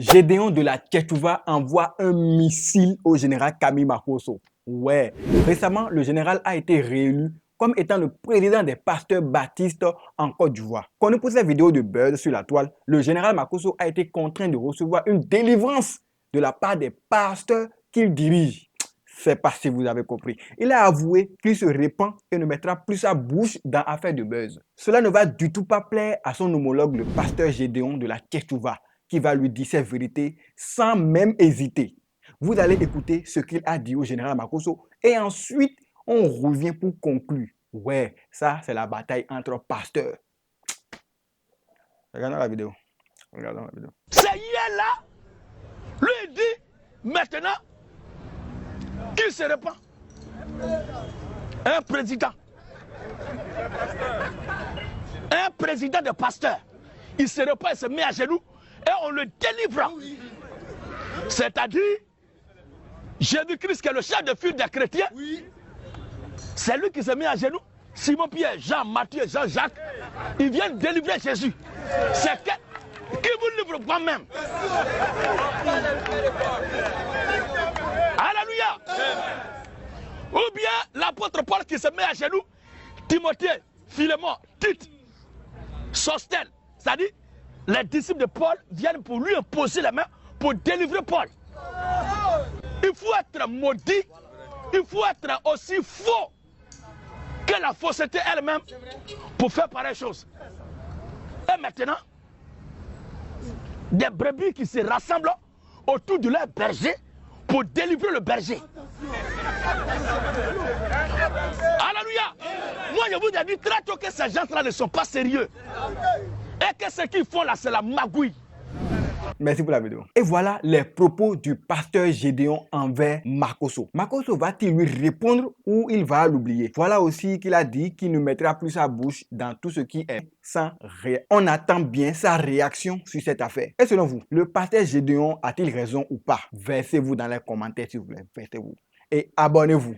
Gédéon de la Tchétchouva envoie un missile au général Camille Makosso. Ouais, récemment, le général a été réélu comme étant le président des pasteurs baptistes en Côte d'Ivoire. Connu pour cette vidéo de buzz sur la toile, le général Makosso a été contraint de recevoir une délivrance de la part des pasteurs qu'il dirige. C'est pas si vous avez compris. Il a avoué qu'il se répand et ne mettra plus sa bouche dans l'affaire de buzz. Cela ne va du tout pas plaire à son homologue, le pasteur Gédéon de la Tchétchouva, qui va lui dire ses vérités sans même hésiter. Vous allez écouter ce qu'il a dit au général Makosso et ensuite, on revient pour conclure. Ouais, ça, c'est la bataille entre pasteurs. Regardons la vidéo. Regardons la vidéo. C'est hier là, lui dit maintenant qu'il se répand. Un président de pasteur, il se répand, il se met à genoux et on le délivre. C'est-à-dire, Jésus-Christ qui est le chef de file des chrétiens, c'est lui qui se met à genoux. Simon-Pierre, Jean, Matthieu, Jean-Jacques, ils viennent délivrer Jésus. C'est qui vous livre moi-même. Alléluia. Ou bien l'apôtre Paul qui se met à genoux, Timothée, Philémon, Tite, Sostène. C'est-à-dire, les disciples de Paul viennent pour lui imposer la main pour délivrer Paul. Il faut être maudit, il faut être aussi faux que la fausseté elle-même pour faire pareille chose. Et maintenant, des brebis qui se rassemblent autour de leur berger pour délivrer le berger. Alléluia. Moi je vous ai dit très tôt que ces gens-là ne sont pas sérieux. Et que ce qu'ils font là, c'est la magouille. Merci pour la vidéo. Et voilà les propos du pasteur Gédéon envers Makosso. Makosso va-t-il lui répondre ou il va l'oublier? Voilà aussi qu'il a dit qu'il ne mettra plus sa bouche dans tout ce qui est sans rien. On attend bien sa réaction sur cette affaire. Et selon vous, le pasteur Gédéon a-t-il raison ou pas? Versez-vous dans les commentaires s'il vous plaît. Versez-vous. Et abonnez-vous.